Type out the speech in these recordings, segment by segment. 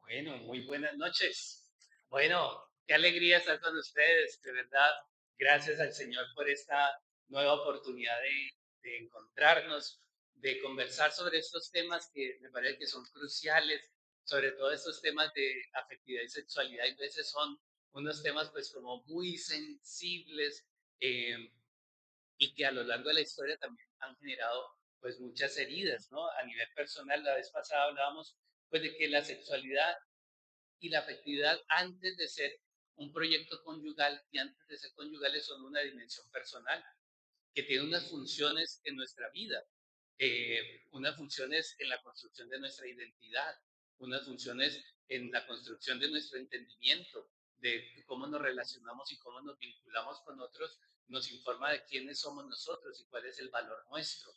Bueno, muy buenas noches. Bueno, qué alegría estar con ustedes, de verdad. Gracias al Señor por esta nueva oportunidad de encontrarnos, de conversar sobre estos temas que me parece que son cruciales, sobre todo estos temas de afectividad y sexualidad. Y a veces son unos temas pues como muy sensibles, eh, y que a lo largo de la historia también han generado pues muchas heridas, ¿no? A nivel personal, la vez pasada hablábamos pues de que la sexualidad y la afectividad antes de ser un proyecto conyugal y antes de ser conyugales son una dimensión personal que tiene unas funciones en nuestra vida, unas funciones en la construcción de nuestra identidad, unas funciones en la construcción de nuestro entendimiento, de cómo nos relacionamos y cómo nos vinculamos con otros, nos informa de quiénes somos nosotros y cuál es el valor nuestro.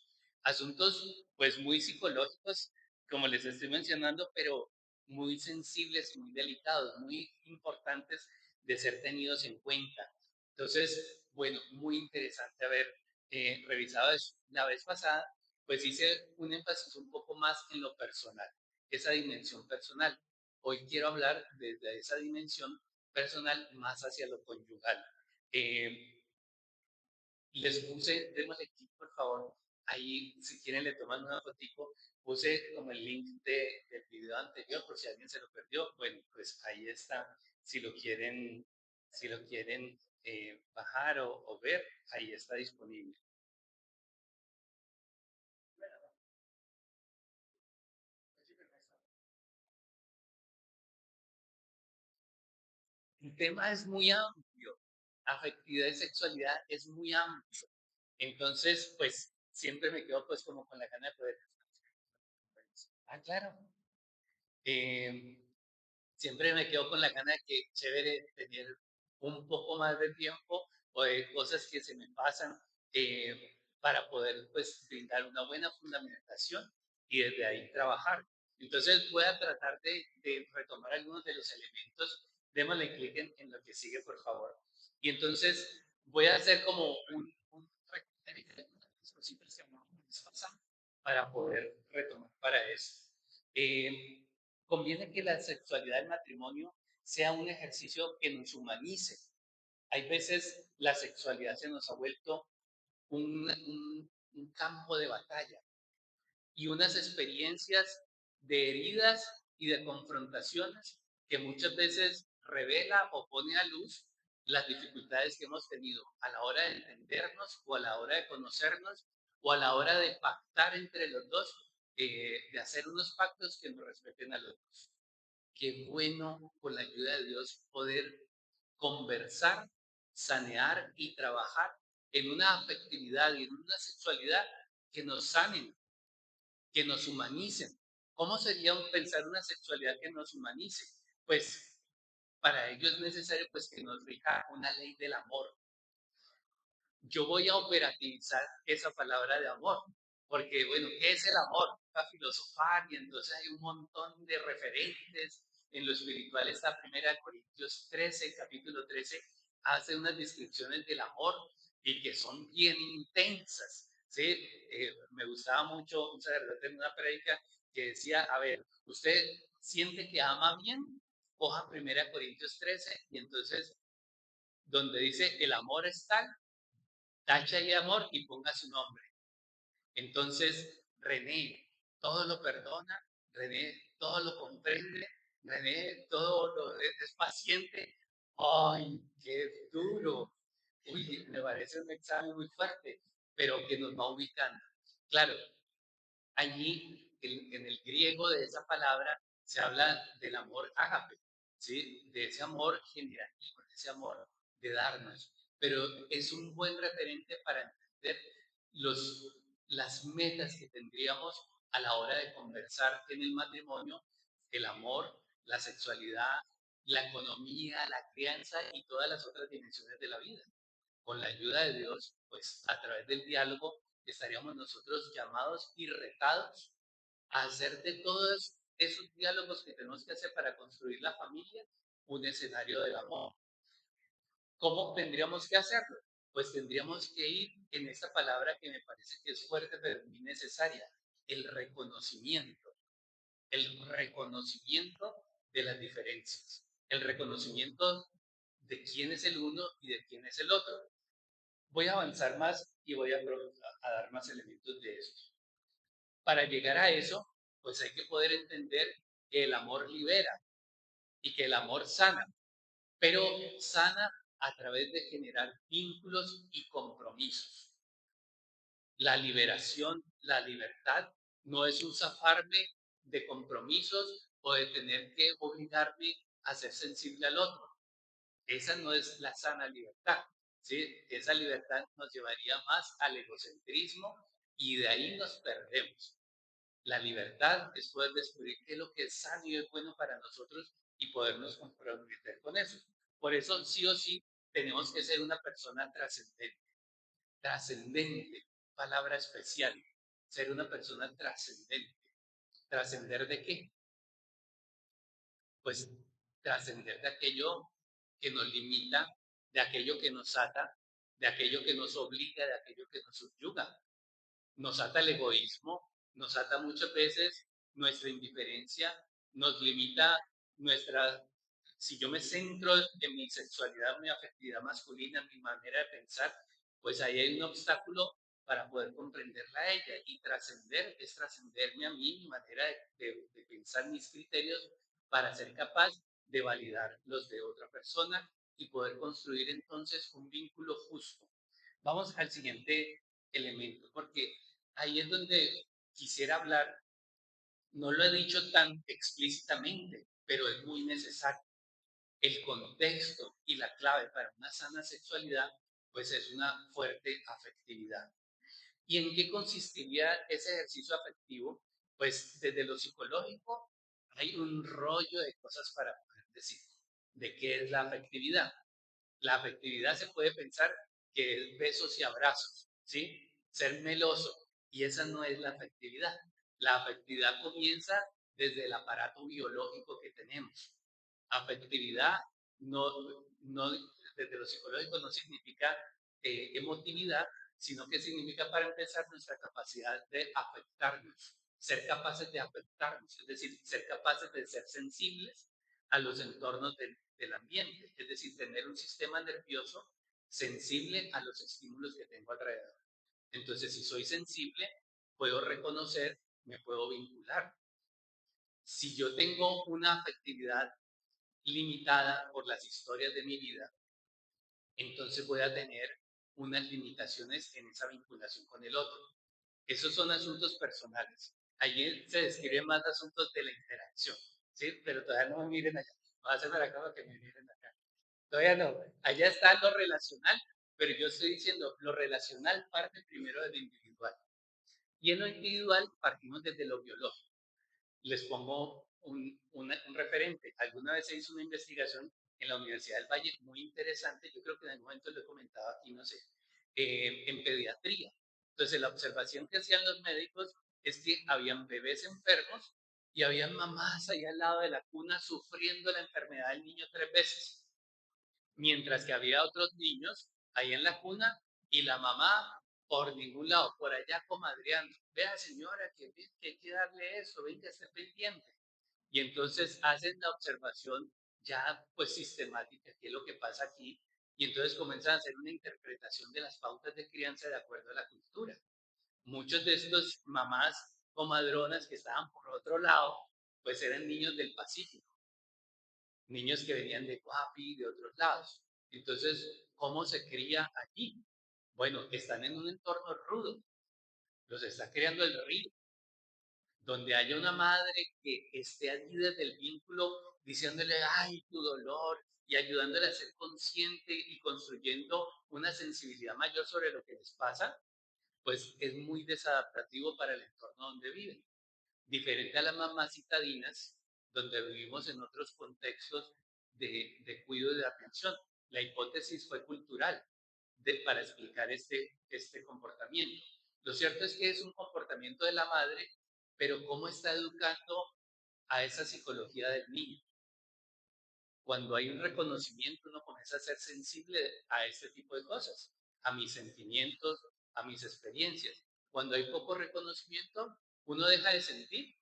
Asuntos pues muy psicológicos, como les estoy mencionando, pero muy sensibles, muy delicados, muy importantes de ser tenidos en cuenta. Entonces, bueno, muy interesante haber revisado eso. La vez pasada, pues hice un énfasis un poco más en lo personal, esa dimensión personal. Hoy quiero hablar desde esa dimensión personal más hacia lo conyugal. Eh, Les puse, démosle clic por favor, ahí si quieren le toman una fotico, puse como el link del video anterior por si alguien se lo perdió, bueno, pues ahí está, si lo quieren, si lo quieren bajar o ver, ahí está disponible. El tema es muy amplio, afectividad y sexualidad es muy amplio, entonces pues siempre me quedo pues como con la gana de poder. Ah, claro. Eh, Siempre me quedo con la gana de que chévere tener un poco más de tiempo o de cosas que se me pasan, para poder pues brindar una buena fundamentación y desde ahí trabajar. Entonces voy a tratar de retomar algunos de los elementos. Démosle clic en lo que sigue, por favor. Y entonces voy a hacer como un recorte de las cositas que hablamos para poder retomar para eso. Eh, Conviene que la sexualidad del matrimonio sea un ejercicio que nos humanice. Hay veces la sexualidad se nos ha vuelto un campo de batalla y unas experiencias de heridas y de confrontaciones que muchas veces revela o pone a luz las dificultades que hemos tenido a la hora de entendernos o a la hora de conocernos o a la hora de pactar entre los dos, de hacer unos pactos que nos respeten a los dos. Qué bueno, con la ayuda de Dios, poder conversar, sanear y trabajar en una afectividad y en una sexualidad que nos sanen, que nos humanicen. ¿Cómo sería pensar una sexualidad que nos humanice? Pues para ello es necesario pues que nos rija una ley del amor. Yo voy a operativizar esa palabra de amor, porque bueno, ¿qué es el amor? A filosofar y entonces hay un montón de referentes. En lo espiritual está 1 Corintios 13, capítulo 13, hace unas descripciones del amor y que son bien intensas. ¿Sí? Me gustaba mucho un sacerdote en una prédica que decía, a ver, usted siente que ama bien, coja 1 Corintios 13 y entonces donde dice el amor es tal, tacha ahí amor y ponga su nombre. Entonces, René todo lo perdona, René todo lo comprende, René todo lo es paciente. ¡Ay, qué duro! Uy, me parece un examen muy fuerte, pero que nos va ubicando. Claro, allí en el griego de esa palabra se habla del amor ágape, ¿sí? De ese amor generativo, de ese amor de darnos. Pero es un buen referente para entender los, las metas que tendríamos a la hora de conversar en el matrimonio, el amor, la sexualidad, la economía, la crianza y todas las otras dimensiones de la vida. Con la ayuda de Dios, pues a través del diálogo estaríamos nosotros llamados y retados a hacer de todos esos diálogos que tenemos que hacer para construir la familia un escenario del amor. ¿Cómo tendríamos que hacerlo? Pues tendríamos que ir en esta palabra que me parece que es fuerte pero muy necesaria, el reconocimiento. El reconocimiento de las diferencias, el reconocimiento de quién es el uno y de quién es el otro. Voy a avanzar más y voy a dar más elementos de esto. Para llegar a eso, pues hay que poder entender que el amor libera y que el amor sana, pero sana a través de generar vínculos y compromisos. La liberación, la libertad, no es un zafarme de compromisos o de tener que obligarme a ser sensible al otro. Esa no es la sana libertad. ¿Sí? Esa libertad nos llevaría más al egocentrismo y de ahí nos perdemos. La libertad es poder descubrir qué es lo que es sano y es bueno para nosotros y podernos comprometer con eso. Por eso, sí o sí, tenemos que ser una persona trascendente. Trascendente, palabra especial. Ser una persona trascendente. ¿Trascender de qué? Pues trascender de aquello que nos limita, de aquello que nos ata, de aquello que nos obliga, de aquello que nos subyuga. Nos ata el egoísmo, nos ata muchas veces nuestra indiferencia, nos limita nuestra... Si yo me centro en mi sexualidad, mi afectividad masculina, mi manera de pensar, pues ahí hay un obstáculo para poder comprenderla a ella. Y trascender es trascenderme a mí, mi manera de pensar, mis criterios, para ser capaz de validar los de otra persona y poder construir entonces un vínculo justo. Vamos al siguiente elemento, porque ahí es donde quisiera hablar, no lo he dicho tan explícitamente, pero es muy necesario. El contexto y la clave para una sana sexualidad, pues es una fuerte afectividad. ¿Y en qué consistiría ese ejercicio afectivo? Pues desde lo psicológico hay un rollo de cosas para poder decir de qué es la afectividad. La afectividad se puede pensar que es besos y abrazos, ¿sí? Ser meloso. Y esa no es la afectividad. La afectividad comienza desde el aparato biológico que tenemos. Afectividad no, no desde lo psicológico no significa emotividad, sino que significa para empezar nuestra capacidad de afectarnos, ser capaces de afectarnos, es decir, ser capaces de ser sensibles a los entornos del ambiente, es decir, tener un sistema nervioso sensible a los estímulos que tengo alrededor. Entonces, si soy sensible, puedo reconocer, me puedo vincular. Si yo tengo una afectividad limitada por las historias de mi vida, entonces voy a tener unas limitaciones en esa vinculación con el otro. Esos son asuntos personales. Allí se describen más asuntos de la interacción, ¿sí? Pero todavía no me miren allá. Voy a hacer para acá para que me miren acá. Todavía no. Allá está lo relacional, pero yo estoy diciendo, lo relacional parte primero de lo individual. Y en lo individual partimos desde lo biológico. Les pongo un referente. Alguna vez se hizo una investigación en la Universidad del Valle muy interesante, yo creo que en algún momento lo he comentado aquí, no sé, en pediatría. Entonces, la observación que hacían los médicos es que habían bebés enfermos y habían mamás ahí al lado de la cuna sufriendo la enfermedad del niño 3 veces, mientras que había otros niños ahí en la cuna y la mamá por ningún lado, por allá comadreando. Vea señora, que hay que darle eso, venga, esté pendiente. Y entonces hacen la observación ya pues sistemática, qué es lo que pasa aquí, y entonces comienzan a hacer una interpretación de las pautas de crianza de acuerdo a la cultura. Muchos de estos mamás comadronas que estaban por otro lado, pues eran niños del Pacífico, niños que venían de Guapi y de otros lados. Entonces, ¿cómo se cría allí? Bueno, están en un entorno rudo, los está creando el río, donde haya una madre que esté allí desde el vínculo diciéndole, ay, tu dolor, y ayudándole a ser consciente y construyendo una sensibilidad mayor sobre lo que les pasa, pues es muy desadaptativo para el entorno donde viven. Diferente a las mamás citadinas, donde vivimos en otros contextos de cuidado y de atención. La hipótesis fue cultural para explicar este comportamiento. Lo cierto es que es un comportamiento de la madre, pero ¿cómo está educando a esa psicología del niño? Cuando hay un reconocimiento, uno comienza a ser sensible a este tipo de cosas, a mis sentimientos, a mis experiencias. Cuando hay poco reconocimiento, uno deja de sentir.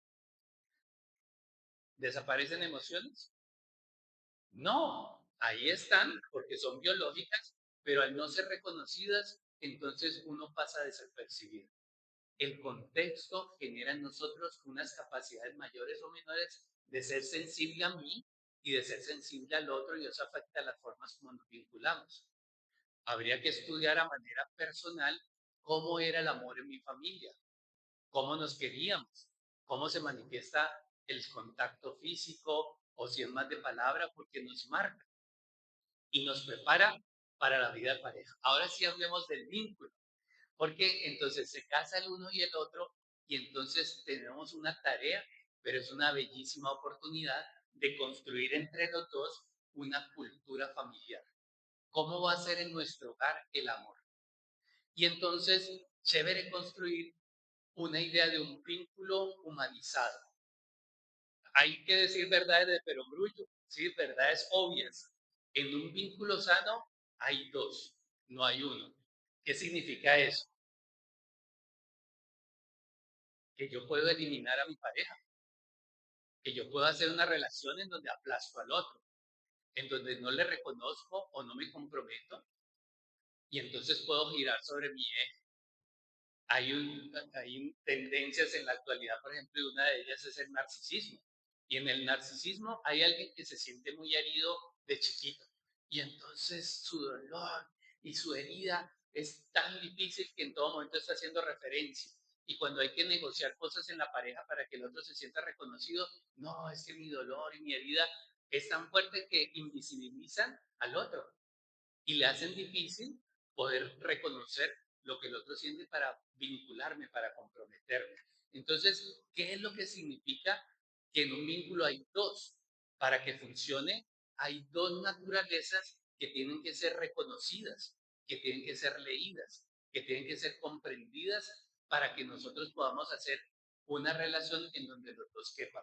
¿Desaparecen emociones? No, ahí están porque son biológicas, pero al no ser reconocidas, entonces uno pasa desapercibido. El contexto genera en nosotros unas capacidades mayores o menores de ser sensible a mí y de ser sensible al otro, y eso afecta las formas como nos vinculamos. Habría que estudiar a manera personal cómo era el amor en mi familia, cómo nos queríamos, cómo se manifiesta el contacto físico o si es más de palabra, porque nos marca y nos prepara para la vida de pareja. Ahora sí hablemos del vínculo, porque entonces se casa el uno y el otro y entonces tenemos una tarea, pero es una bellísima oportunidad de construir entre los dos una cultura familiar. ¿Cómo va a ser en nuestro hogar el amor? Y entonces, chévere construir una idea de un vínculo humanizado. Hay que decir verdades de perogrullo, ¿sí? Verdades obvias. En un vínculo sano hay dos, no hay uno. ¿Qué significa eso? Que yo puedo eliminar a mi pareja, que yo puedo hacer una relación en donde aplasto al otro, en donde no le reconozco o no me comprometo, y entonces puedo girar sobre mi eje. Hay tendencias en la actualidad, por ejemplo, y una de ellas es el narcisismo. Y en el narcisismo hay alguien que se siente muy herido de chiquito. Y entonces su dolor y su herida es tan difícil que en todo momento está haciendo referencia. Y cuando hay que negociar cosas en la pareja para que el otro se sienta reconocido, no, es que mi dolor y mi herida es tan fuerte que invisibilizan al otro y le hacen difícil poder reconocer lo que el otro siente para vincularme, para comprometerme. Entonces, ¿qué es lo que significa que en un vínculo hay dos? Para que funcione, hay dos naturalezas que tienen que ser reconocidas, que tienen que ser leídas, que tienen que ser comprendidas para que nosotros podamos hacer una relación en donde los dos quepan.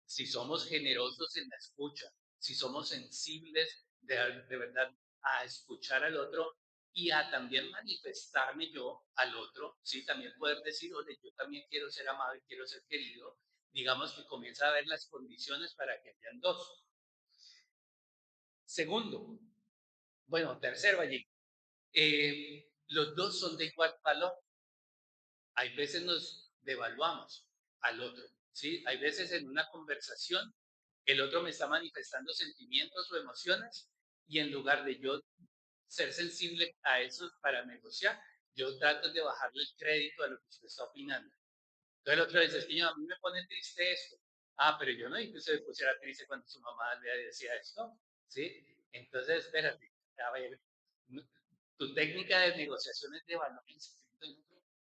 Si somos generosos en la escucha, si somos sensibles de verdad a escuchar al otro y a también manifestarme yo al otro, ¿sí? También poder decir, oye, yo también quiero ser amado y quiero ser querido, digamos que comienza a ver las condiciones para que hayan dos. Segundo, bueno, tercero allí, los dos son de igual valor. Hay veces nos devaluamos al otro, ¿sí? Hay veces en una conversación el otro me está manifestando sentimientos o emociones y en lugar de yo ser sensible a eso para negociar, yo trato de bajarle el crédito a lo que usted está opinando. Entonces el otro dice, es que yo, a mí me pone triste esto. Ah, pero yo no dije que usted se pusiera triste cuando su mamá le decía esto, ¿sí? Entonces, espérate, a ver, tu técnica de negociación es de valor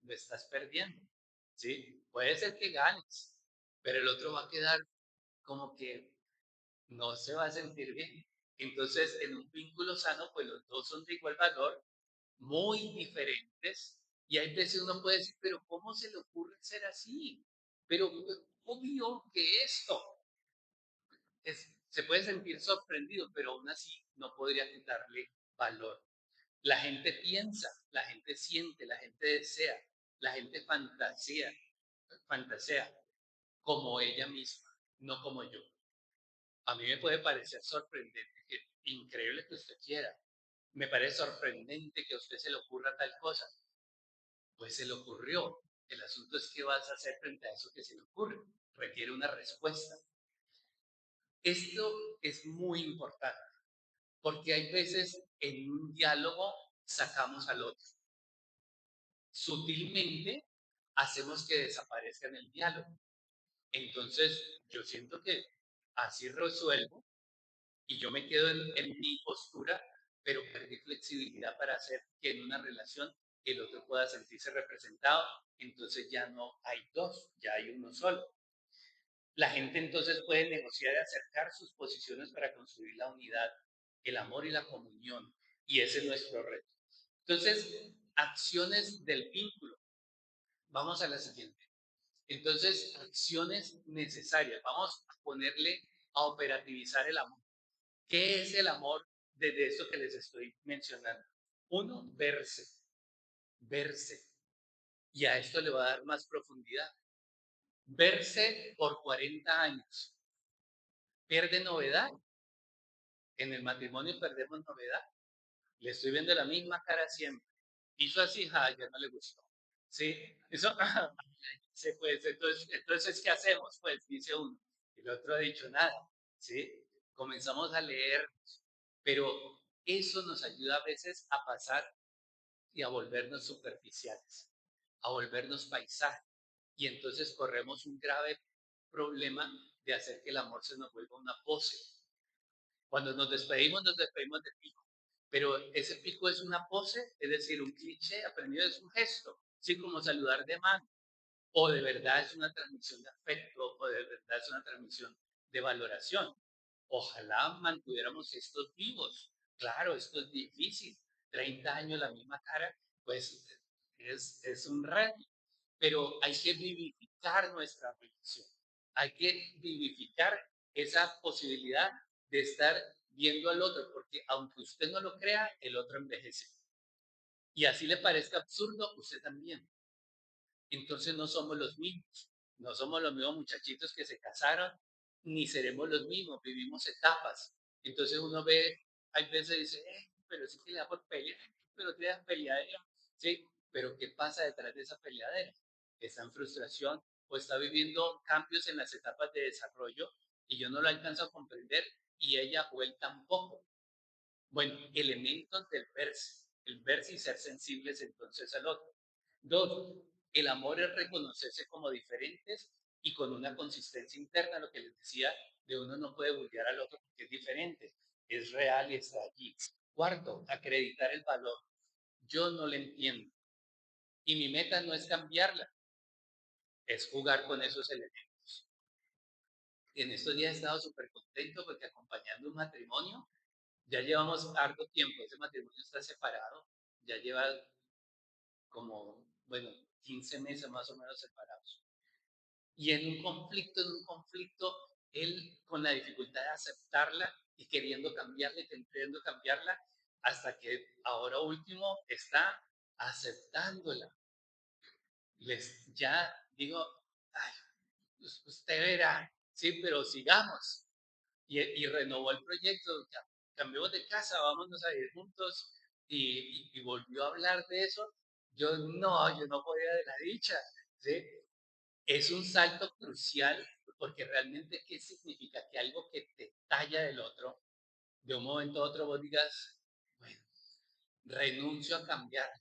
lo estás perdiendo, ¿sí? Puede ser que ganes, pero el otro va a quedar como que no se va a sentir bien. Entonces, en un vínculo sano, pues los dos son de igual valor, muy diferentes, y hay veces uno puede decir, pero ¿cómo se le ocurre ser así? Pero obvio que esto se puede sentir sorprendido, pero aún así no podría quitarle valor. La gente piensa, la gente siente, la gente desea, la gente fantasea como ella misma, no como yo. A mí me puede parecer sorprendente, increíble que usted quiera. Me parece sorprendente que a usted se le ocurra tal cosa. Pues se le ocurrió. El asunto es qué vas a hacer frente a eso que se le ocurre. Requiere una respuesta. Esto es muy importante porque hay veces en un diálogo sacamos al otro. Sutilmente hacemos que desaparezca en el diálogo. Entonces, yo siento que así resuelvo y yo me quedo en mi postura, pero perdí flexibilidad para hacer que en una relación el otro pueda sentirse representado, entonces ya no hay dos, ya hay uno solo. La gente entonces puede negociar y acercar sus posiciones para construir la unidad, el amor y la comunión, y ese es nuestro reto. Entonces, acciones del vínculo. Vamos a la siguiente. Entonces, acciones necesarias. Vamos a ponerle a operativizar el amor. ¿Qué es el amor desde esto que les estoy mencionando? Uno, verse, verse. Y a esto le va a dar más profundidad. Verse por 40 años. pierde novedad. En el matrimonio perdemos novedad. Le estoy viendo la misma cara siempre. Hizo así, ya no le gustó. ¿Sí? Eso, sí, pues, entonces, ¿qué hacemos? Pues, dice uno. El otro ha dicho nada. ¿Sí? Comenzamos a leer, pero eso nos ayuda a veces a pasar y a volvernos superficiales, a volvernos paisajes. Y entonces corremos un grave problema de hacer que el amor se nos vuelva una pose. Cuando nos despedimos de pico. Pero ese pico es una pose, es decir, un cliché aprendido, es un gesto, ¿sí? Como saludar de mano. O de verdad es una transmisión de afecto, o de verdad es una transmisión de valoración. Ojalá mantuviéramos estos vivos. Claro, esto es difícil. 30 años la misma cara, pues es un reto. Pero hay que vivificar nuestra relación. Hay que vivificar esa posibilidad de estar viendo al otro, porque aunque usted no lo crea, el otro envejece. Y así le parezca absurdo, usted también. Entonces no somos los mismos, no somos los mismos muchachitos que se casaron, ni seremos los mismos, vivimos etapas. Entonces uno ve, hay veces dice, pero sí que le da por pelear, pero te da peleadera, ¿sí? Pero ¿qué pasa detrás de esa peleadera? Está en frustración o está viviendo cambios en las etapas de desarrollo y yo no lo alcanzo a comprender y ella o él tampoco. Bueno, elementos del verse, el verse y ser sensibles entonces al otro. Dos, el amor es reconocerse como diferentes y con una consistencia interna, lo que les decía, de uno no puede bullear al otro porque es diferente, es real y está allí. Cuarto, acreditar el valor. Yo no le entiendo y mi meta no es cambiarla, es jugar con esos elementos. En estos días he estado súper contento porque acompañando un matrimonio, ya llevamos harto tiempo, ese matrimonio está separado, ya lleva como, bueno, 15 meses más o menos separados. Y en un conflicto, él con la dificultad de aceptarla y queriendo cambiarla, hasta que ahora último está aceptándola. Ya digo, ay, pues usted verá, sí, pero sigamos. Y renovó el proyecto, cambiamos de casa, vámonos a ir juntos, y volvió a hablar de eso. Yo no podía de la dicha, ¿sí? Es un salto crucial, porque realmente, ¿qué significa? Que algo que te talla del otro, de un momento a otro vos digas, bueno, renuncio a cambiar.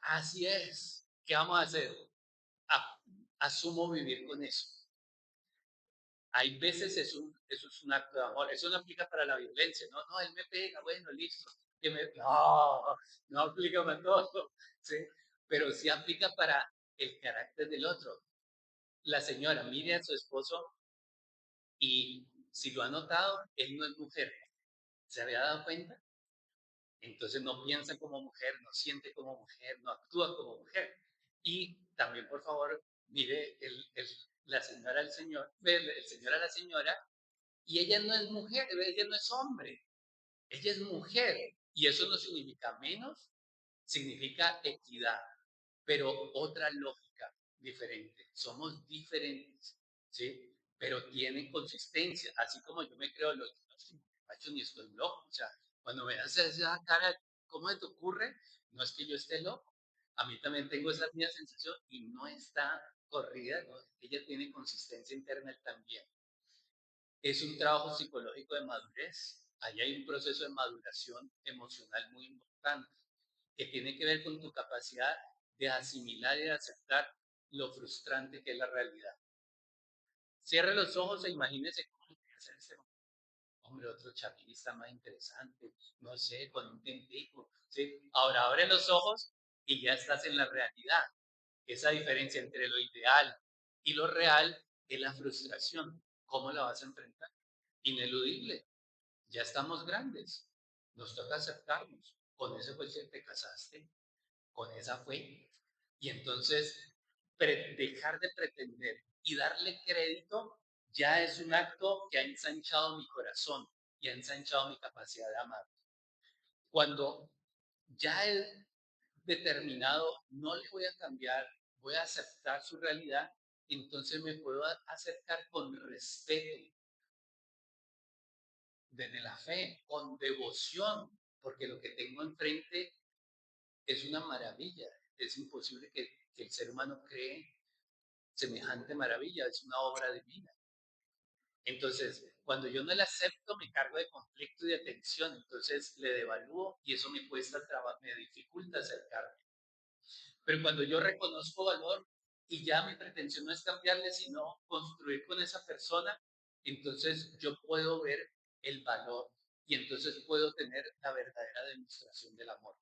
Así es. ¿Qué vamos a hacer? Asumo vivir con eso. Hay veces eso es un acto de amor. Eso no aplica para la violencia. No, no, él me pega, bueno, listo. No, no aplica para todo. ¿Sí? Pero sí aplica para el carácter del otro. La señora mire a su esposo y si lo ha notado, él no es mujer. ¿Se había dado cuenta? Entonces no piensa como mujer, no siente como mujer, no actúa como mujer. Y también, por favor, mire la señora al señor, el señor a la señora, y ella no es mujer, ella no es hombre, ella es mujer. Y eso no significa menos, significa equidad, pero otra lógica diferente. Somos diferentes, ¿sí? Pero tienen consistencia, así como yo me creo los machos ni estoy loco. O sea, cuando me haces esa cara, ¿cómo te ocurre? No es que yo esté loco. A mí también tengo esa misma sensación y no está corrida, ¿no? Ella tiene consistencia interna también. Es un trabajo psicológico de madurez. Ahí hay un proceso de maduración emocional muy importante que tiene que ver con tu capacidad de asimilar y de aceptar lo frustrante que es la realidad. Cierre los ojos e imagínese cómo hacer ese hombre, otro chapista más interesante, no sé, con un tintico, ¿sí? Ahora abre los ojos y ya estás en la realidad. Esa diferencia entre lo ideal y lo real es la frustración. ¿Cómo la vas a enfrentar? Ineludible. Ya estamos grandes. Nos toca aceptarnos. Con ese fue el que te casaste, con esa fue. Y entonces, dejar de pretender y darle crédito ya es un acto que ha ensanchado mi corazón y ha ensanchado mi capacidad de amar. Cuando ya he determinado, no le voy a cambiar, voy a aceptar su realidad, entonces me puedo acercar con respeto, desde la fe, con devoción, porque lo que tengo enfrente es una maravilla. Es imposible que el ser humano cree semejante maravilla, es una obra divina. Entonces, cuando yo no la acepto, me cargo de conflicto y de tensión, entonces le devalúo y eso me cuesta trabajo, me dificulta acercarme. Pero cuando yo reconozco valor y ya mi pretensión no es cambiarle, sino construir con esa persona, entonces yo puedo ver el valor y entonces puedo tener la verdadera demostración del amor.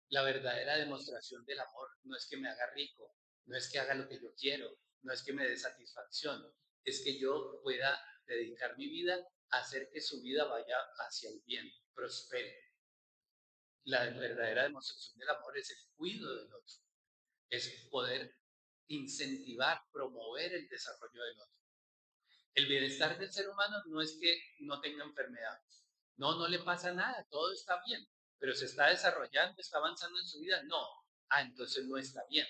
La verdadera demostración del amor no es que me haga rico, no es que haga lo que yo quiero, no es que me dé satisfacción, es que yo pueda dedicar mi vida a hacer que su vida vaya hacia el bien, prospere. La verdadera demostración del amor es el cuidado del otro, es poder incentivar, promover el desarrollo del otro. El bienestar del ser humano no es que no tenga enfermedades, no le pasa nada, todo está bien, pero se está desarrollando, está avanzando en su vida, no, entonces no está bien.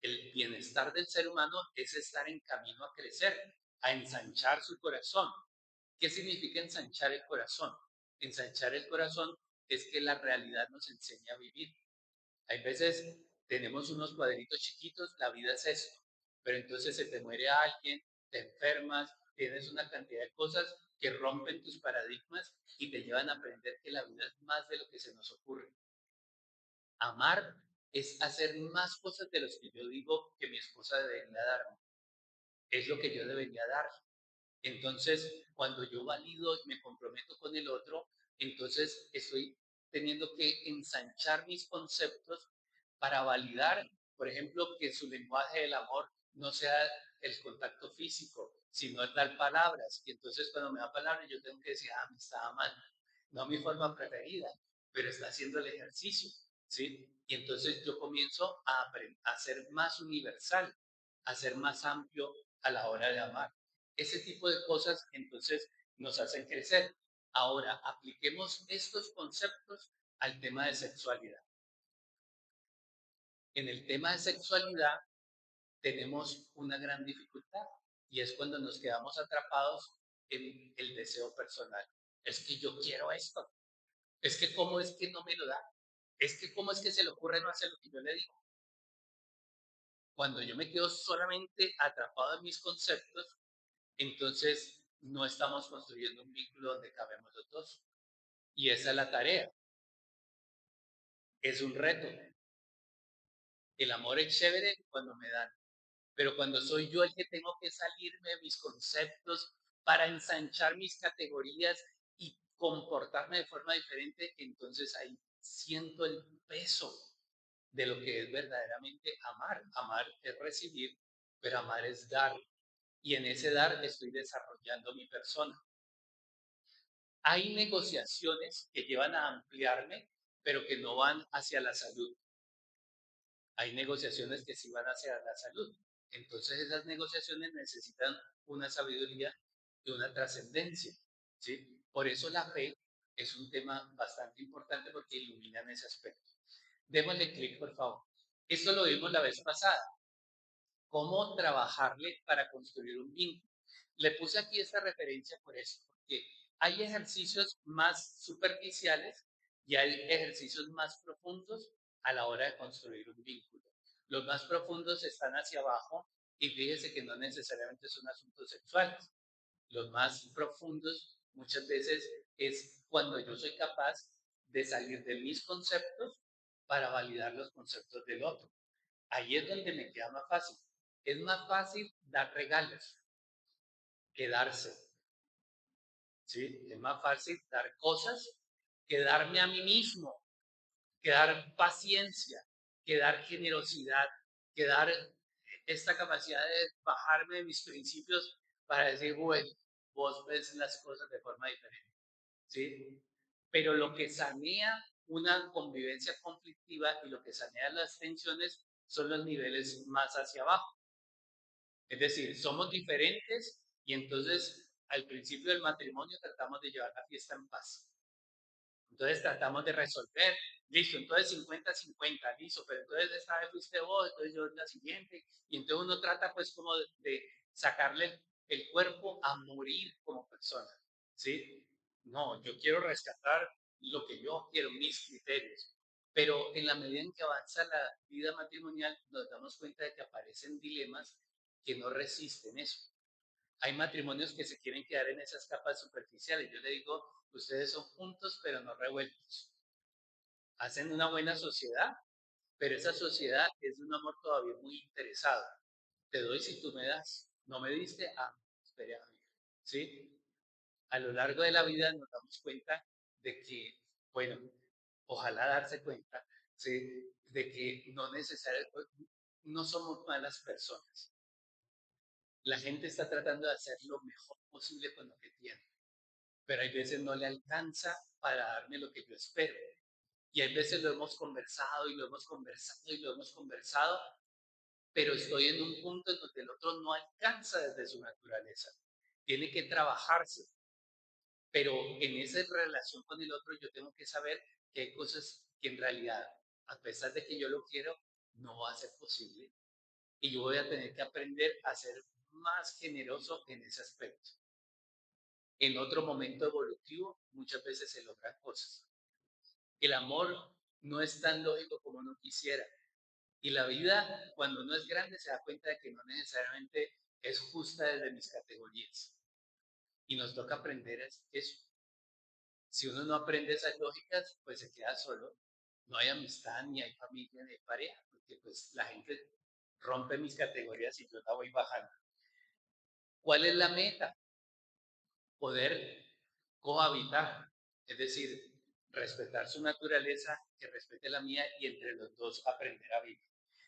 El bienestar del ser humano es estar en camino a crecer, a ensanchar su corazón. ¿Qué significa ensanchar el corazón? Ensanchar el corazón es que la realidad nos enseña a vivir. Hay veces tenemos unos cuadritos chiquitos, la vida es esto, pero entonces se te muere alguien, te enfermas, tienes una cantidad de cosas que rompen tus paradigmas y te llevan a aprender que la vida es más de lo que se nos ocurre. Amar es hacer más cosas de las que yo digo que mi esposa debería darme. Es lo que yo debería dar. Entonces, cuando yo valido y me comprometo con el otro, entonces estoy teniendo que ensanchar mis conceptos para validar, por ejemplo, que su lenguaje del amor no sea el contacto físico, sino el dar palabras. Y entonces cuando me da palabras, yo tengo que decir, me está amando. No mi forma preferida, pero está haciendo el ejercicio, ¿sí? Y entonces yo comienzo a ser más universal, a ser más amplio a la hora de amar. Ese tipo de cosas entonces nos hacen crecer. Ahora, apliquemos estos conceptos al tema de sexualidad. En el tema de sexualidad tenemos una gran dificultad y es cuando nos quedamos atrapados en el deseo personal. Es que yo quiero esto. Es que cómo es que no me lo da. Es que cómo es que se le ocurre no hacer lo que yo le digo. Cuando yo me quedo solamente atrapado en mis conceptos, entonces no estamos construyendo un vínculo donde cabemos los dos. Y esa es la tarea. Es un reto. El amor es chévere cuando me dan, pero cuando soy yo el que tengo que salirme de mis conceptos para ensanchar mis categorías y comportarme de forma diferente, entonces ahí siento el peso de lo que es verdaderamente amar. Amar es recibir, pero amar es dar. Y en ese dar estoy desarrollando mi persona. Hay negociaciones que llevan a ampliarme, pero que no van hacia la salud. Hay negociaciones que sí van hacia la salud. Entonces esas negociaciones necesitan una sabiduría y una trascendencia, ¿sí? Por eso la fe es un tema bastante importante porque ilumina en ese aspecto. Démosle clic, por favor. Esto lo vimos la vez pasada. ¿Cómo trabajarle para construir un vínculo? Le puse aquí esta referencia por eso, porque hay ejercicios más superficiales y hay ejercicios más profundos a la hora de construir un vínculo. Los más profundos están hacia abajo y fíjese que no necesariamente son asuntos sexuales. Los más profundos muchas veces es cuando yo soy capaz de salir de mis conceptos para validar los conceptos del otro. Ahí es donde me queda más fácil. Es más fácil dar regalos que darse. ¿Sí? Es más fácil dar cosas que darme a mí mismo, que dar paciencia, que dar generosidad, que dar esta capacidad de bajarme de mis principios para decir, bueno, vos ves las cosas de forma diferente. ¿Sí? Pero lo que sanea una convivencia conflictiva y lo que sanea las tensiones son los niveles más hacia abajo. Es decir, somos diferentes y entonces al principio del matrimonio tratamos de llevar la fiesta en paz. Entonces tratamos de resolver, listo, entonces 50-50, listo, pero entonces esta vez fuiste vos, entonces yo la siguiente, y entonces uno trata pues como de sacarle el cuerpo a morir como persona, ¿sí? No, yo quiero rescatar lo que yo quiero, mis criterios. Pero en la medida en que avanza la vida matrimonial, nos damos cuenta de que aparecen dilemas que no resisten eso. Hay matrimonios que se quieren quedar en esas capas superficiales. Yo le digo, ustedes son juntos, pero no revueltos. Hacen una buena sociedad, pero esa sociedad es de un amor todavía muy interesado. Te doy si tú me das. No me diste, espere a ver. ¿Sí? A lo largo de la vida nos damos cuenta de que, bueno, ojalá darse cuenta, ¿sí? De que no necesariamente, no somos malas personas. La gente está tratando de hacer lo mejor posible con lo que tiene, pero hay veces no le alcanza para darme lo que yo espero. Y hay veces lo hemos conversado y lo hemos conversado y lo hemos conversado, pero estoy en un punto en donde el otro no alcanza desde su naturaleza. Tiene que trabajarse, pero en esa relación con el otro yo tengo que saber que hay cosas que en realidad, a pesar de que yo lo quiero, no va a ser posible. Y yo voy a tener que aprender a ser más generoso en ese aspecto. En otro momento evolutivo, muchas veces se logran cosas. El amor no es tan lógico como uno quisiera. Y la vida, cuando uno es grande, se da cuenta de que no necesariamente es justa desde mis categorías. Y nos toca aprender eso. Si uno no aprende esas lógicas, pues se queda solo. No hay amistad, ni hay familia, ni hay pareja, porque pues la gente rompe mis categorías y yo la voy bajando. ¿Cuál es la meta? Poder cohabitar, es decir, respetar su naturaleza, que respete la mía y entre los dos aprender a vivir.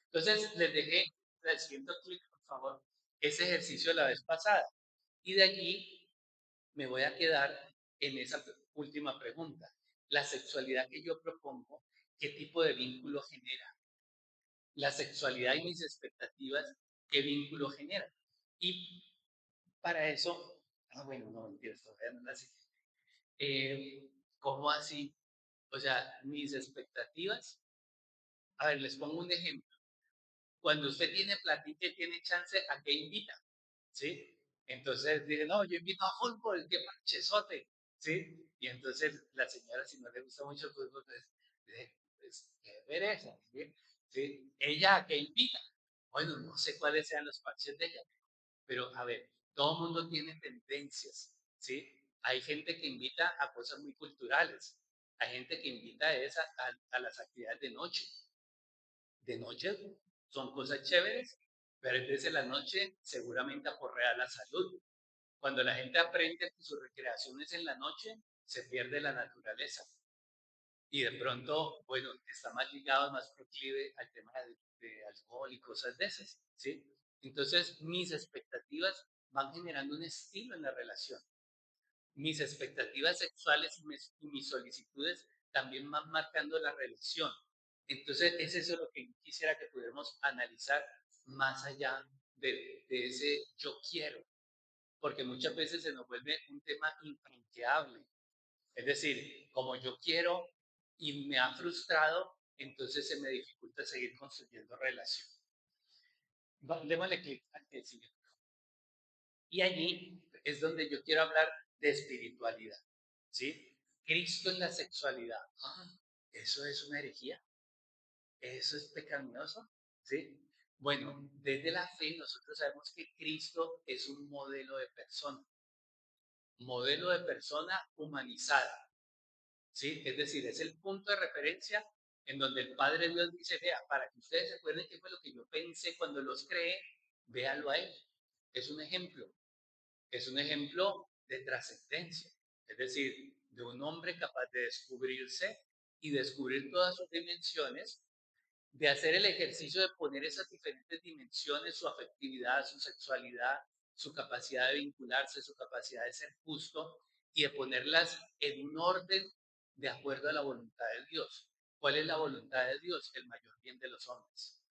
Entonces, les dejé, el siguiente clic, por favor, ese ejercicio la vez pasada. Y de allí me voy a quedar en esa última pregunta. La sexualidad que yo propongo, ¿qué tipo de vínculo genera? La sexualidad y mis expectativas, ¿qué vínculo generan? Y para eso, bueno, no mentiras, todavía no así. ¿Cómo así? O sea, mis expectativas, a ver, les pongo un ejemplo. Cuando usted tiene platita y tiene chance, ¿a qué invita? ¿Sí? Entonces dije, no, yo invito a fútbol, qué parchezote, ¿sí? Y entonces la señora, si no le gusta mucho el fútbol, pues, pues qué pereza, ¿sí? ¿Sí? ¿Ella a qué invita? Bueno, no sé cuáles sean los parches de ella, pero a ver, todo el mundo tiene tendencias, ¿sí? Hay gente que invita a cosas muy culturales, hay gente que invita a las actividades de noche. De noche son cosas chéveres, pero a veces la noche seguramente aporrea la salud. Cuando la gente aprende que su recreación es en la noche, se pierde la naturaleza. Y de pronto, bueno, está más ligado, más proclive al tema de alcohol y cosas de esas, ¿sí? Entonces, mis expectativas van generando un estilo en la relación. Mis expectativas sexuales y mis solicitudes también van marcando la relación. Entonces, es eso lo que quisiera que pudiéramos analizar más allá de ese yo quiero, porque muchas veces se nos vuelve un tema infranqueable. Es decir, como yo quiero y me ha frustrado, entonces se me dificulta seguir construyendo relación. Démosle clic al siguiente. Y allí es donde yo quiero hablar de espiritualidad. ¿Sí? Cristo en la sexualidad. Eso es una herejía. Eso es pecaminoso. ¿Sí? Bueno, desde la fe nosotros sabemos que Cristo es un modelo de persona humanizada. ¿Sí? Es decir, es el punto de referencia en donde el Padre Dios dice, vea, para que ustedes se acuerden qué fue lo que yo pensé cuando los creé, véanlo a Él. Es un ejemplo de trascendencia, es decir, de un hombre capaz de descubrirse y descubrir todas sus dimensiones, de hacer el ejercicio de poner esas diferentes dimensiones, su afectividad, su sexualidad, su capacidad de vincularse, su capacidad de ser justo y de ponerlas en un orden de acuerdo a la voluntad de Dios. ¿Cuál es la voluntad de Dios? El mayor bien de los hombres.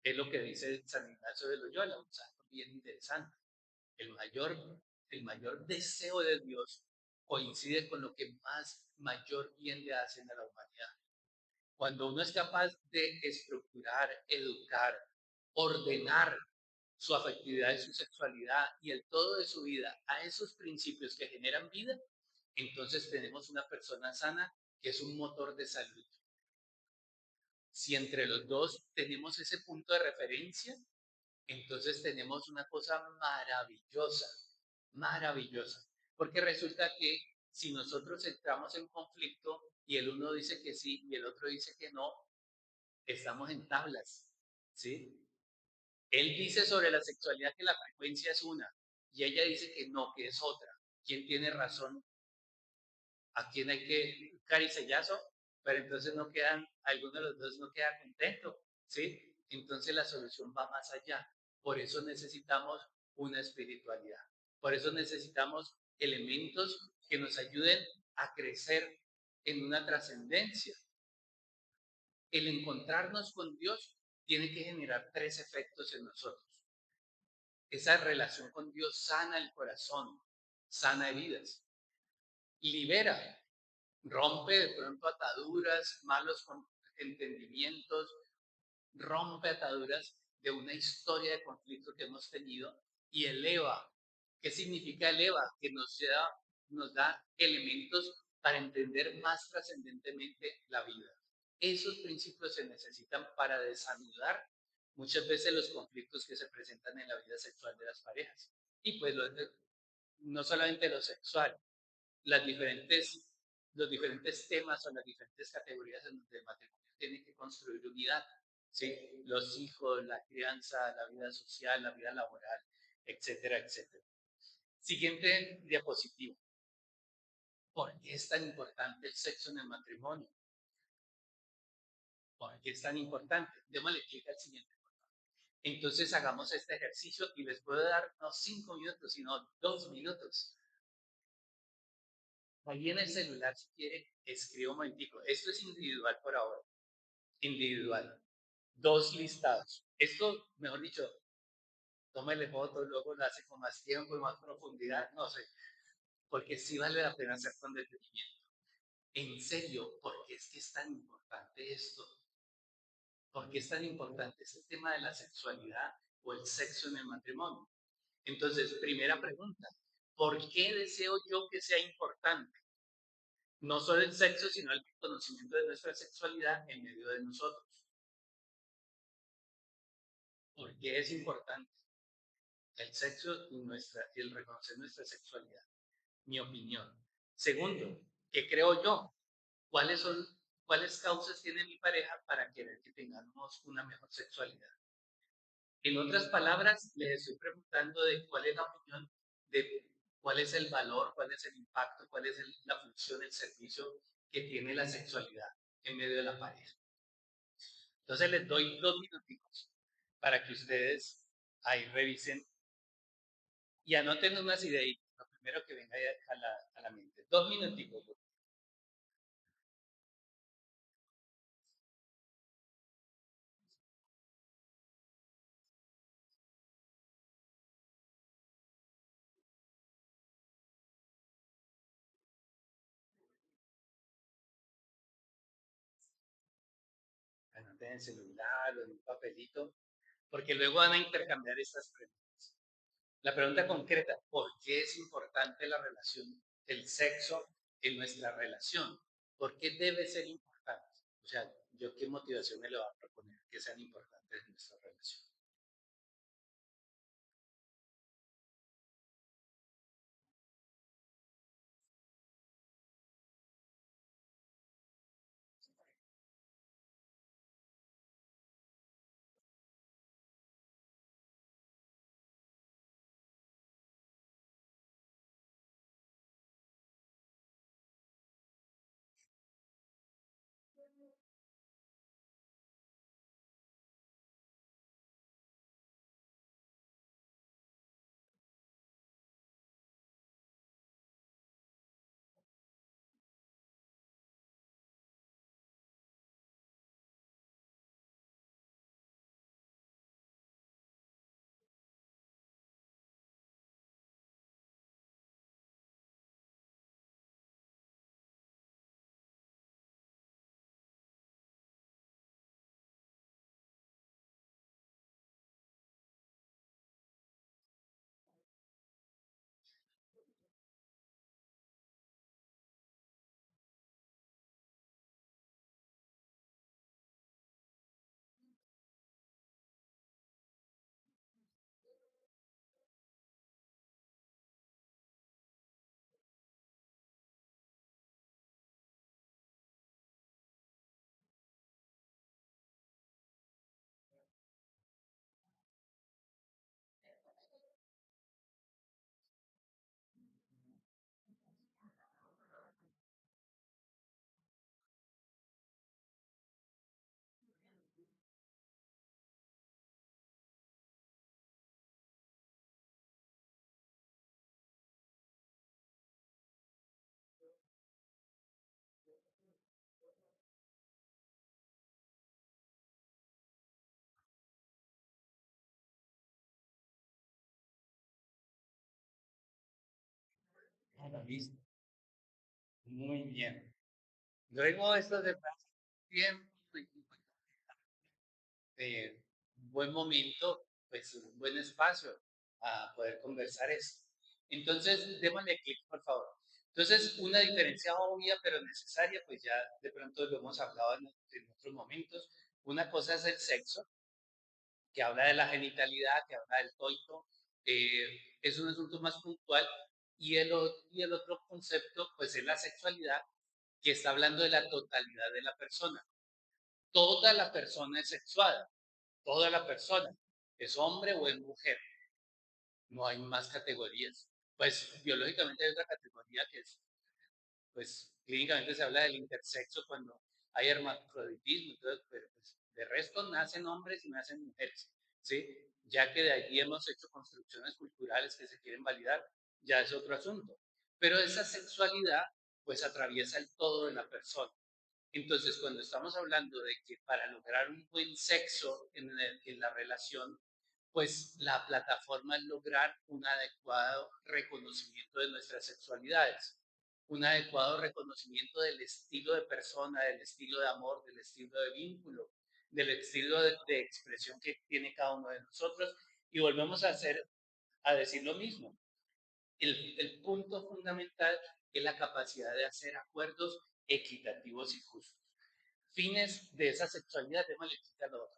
Es lo que dice San Ignacio de Loyola, un santo bien interesante. El mayor, el mayor deseo de Dios coincide con lo que más mayor bien le hacen a la humanidad. Cuando uno es capaz de estructurar, educar, ordenar su afectividad y su sexualidad y el todo de su vida a esos principios que generan vida, entonces tenemos una persona sana que es un motor de salud. Si entre los dos tenemos ese punto de referencia, entonces tenemos una cosa maravillosa, maravillosa. Porque resulta que si nosotros entramos en conflicto y el uno dice que sí y el otro dice que no, estamos en tablas, ¿sí? Él dice sobre la sexualidad que la frecuencia es una y ella dice que no, que es otra. ¿Quién tiene razón? ¿A quién hay que caricellazo? Pero entonces no quedan, alguno de los dos no queda contento, ¿sí? Entonces la solución va más allá. Por eso necesitamos una espiritualidad. Por eso necesitamos elementos que nos ayuden a crecer en una trascendencia. El encontrarnos con Dios tiene que generar tres efectos en nosotros. Esa relación con Dios sana el corazón, sana heridas, libera, rompe de pronto ataduras, malos entendimientos, rompe ataduras de una historia de conflicto que hemos tenido y eleva. ¿Qué significa eleva? Que nos da elementos para entender más trascendentemente la vida. Esos principios se necesitan para desanudar muchas veces los conflictos que se presentan en la vida sexual de las parejas. Y pues no solamente lo sexual, las diferentes, los diferentes temas o las diferentes categorías en donde el matrimonio tiene que construir unidad. ¿Sí? Los hijos, la crianza, la vida social, la vida laboral, etcétera, etcétera. Siguiente diapositiva. ¿Por qué es tan importante el sexo en el matrimonio? ¿Por qué es tan importante? Démosle clic al siguiente. Entonces hagamos este ejercicio y les puedo dar no 5 minutos, sino 2 minutos. Ahí en el celular, si quieren, escribo un momentico. Esto es individual por ahora. Individual. 2 listados. Esto, mejor dicho, tómele fotos, luego lo hace con más tiempo y más profundidad, no sé, porque sí vale la pena hacer con detenimiento. En serio, ¿por qué es que es tan importante esto? ¿Por qué es tan importante este tema de la sexualidad o el sexo en el matrimonio? Entonces, primera pregunta, ¿por qué deseo yo que sea importante? No solo el sexo, sino el conocimiento de nuestra sexualidad en medio de nosotros. ¿Por qué es importante el sexo y el reconocer nuestra sexualidad? Mi opinión. Segundo, ¿qué creo yo? ¿Cuáles causas tiene mi pareja para querer que tengamos una mejor sexualidad? En otras palabras, les estoy preguntando de cuál es la opinión, de cuál es el valor, cuál es el impacto, cuál es la función, el servicio que tiene la sexualidad en medio de la pareja. Entonces les doy 2 minuticos para que ustedes ahí revisen y anoten unas ideas, lo primero que venga a la mente. 2 minuticos. Anoten en el celular o en un papelito, porque luego van a intercambiar estas preguntas. La pregunta concreta, ¿por qué es importante la relación, el sexo en nuestra relación? ¿Por qué debe ser importante? O sea, ¿yo qué motivación me lo voy a proponer que sean importantes en nuestra relación? Listo. Muy bien. Luego esto de tiempo un buen momento, pues un buen espacio a poder conversar esto. Entonces, démosle clic, por favor. Entonces, una diferencia obvia pero necesaria, pues ya de pronto lo hemos hablado en otros momentos. Una cosa es el sexo, que habla de la genitalidad, que habla del coito, es un asunto más puntual, y el otro concepto, pues es la sexualidad, que está hablando de la totalidad de la persona. Toda la persona es sexuada, toda la persona, es hombre o es mujer, no hay más categorías. Pues biológicamente hay otra categoría que es, pues clínicamente se habla del intersexo cuando hay hermafroditismo, entonces, pero pues, de resto nacen hombres y nacen mujeres, ¿sí? Ya que de allí hemos hecho construcciones culturales que se quieren validar, ya es otro asunto. Pero esa sexualidad, pues atraviesa el todo de la persona. Entonces, cuando estamos hablando de que para lograr un buen sexo en la relación, pues la plataforma es lograr un adecuado reconocimiento de nuestras sexualidades, un adecuado reconocimiento del estilo de persona, del estilo de amor, del estilo de vínculo, del estilo de expresión que tiene cada uno de nosotros. Y volvemos a decir lo mismo. El punto fundamental es la capacidad de hacer acuerdos equitativos y justos. Fines de esa sexualidad, démosle quita lo otro.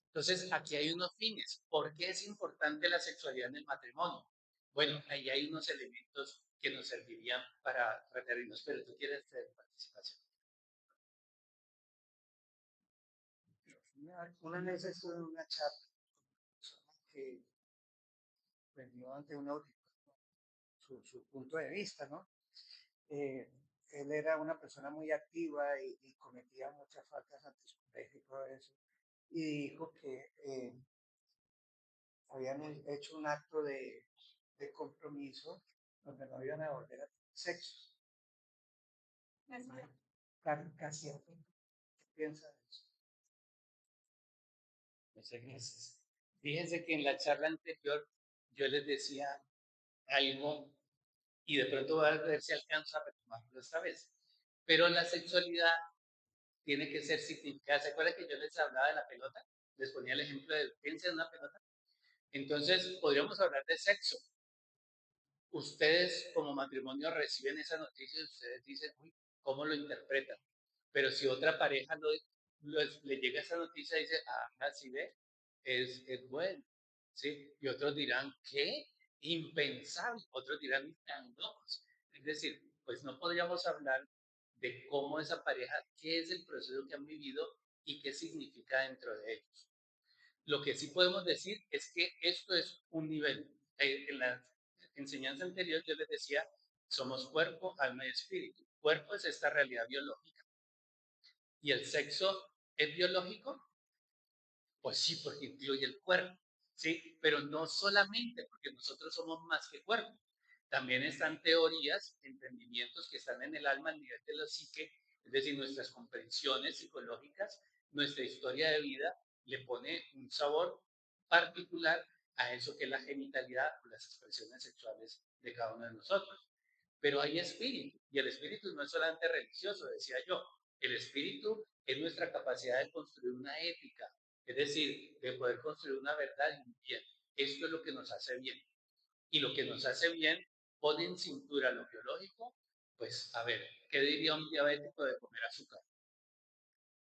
Entonces, aquí hay unos fines. ¿Por qué es importante la sexualidad en el matrimonio? Bueno, ahí hay unos elementos que nos servirían para referirnos, pero tú quieres tener participación. Una vez estuve en una charla que vendió ante un auditorio su punto de vista, ¿no? Eh, Él era una persona muy activa y cometía muchas faltas ante su colegio y todo eso. Y dijo que habían hecho un acto de compromiso donde no iban a volver a tener sexo. Casi a ¿qué piensa de eso? Muchas gracias. Fíjense que en la charla anterior yo les decía algo y de pronto voy a ver si alcanzo a retomarlo esta vez. Pero la sexualidad tiene que ser significada. ¿Se acuerdan que yo les hablaba de la pelota? Les ponía el ejemplo de piensa en una pelota. Entonces, podríamos hablar de sexo. Ustedes como matrimonio reciben esa noticia y ustedes dicen, uy, ¿cómo lo interpretan? Pero si otra pareja le llega esa noticia y dice, ah, así ve, es bueno, ¿sí? Y otros dirán, ¿qué? Impensable. Otros dirán, tan locos. Es decir, pues no podríamos hablar de cómo esa pareja, qué es el proceso que han vivido y qué significa dentro de ellos. Lo que sí podemos decir es que esto es un nivel. En la enseñanza anterior yo les decía, somos cuerpo, alma y espíritu. Cuerpo es esta realidad biológica. ¿Y el sexo es biológico? Pues sí, porque incluye el cuerpo, ¿sí? Pero no solamente porque nosotros somos más que cuerpo. También están teorías, entendimientos que están en el alma al nivel de la psique, es decir, nuestras comprensiones psicológicas, nuestra historia de vida le pone un sabor particular a eso que es la genitalidad o las expresiones sexuales de cada uno de nosotros. Pero hay espíritu, y el espíritu no es solamente religioso, decía yo. El espíritu es nuestra capacidad de construir una ética, es decir, de poder construir una verdad y un bien. Esto es lo que nos hace bien. Y lo que nos hace bien pone en cintura lo biológico, pues a ver, ¿qué diría un diabético de comer azúcar?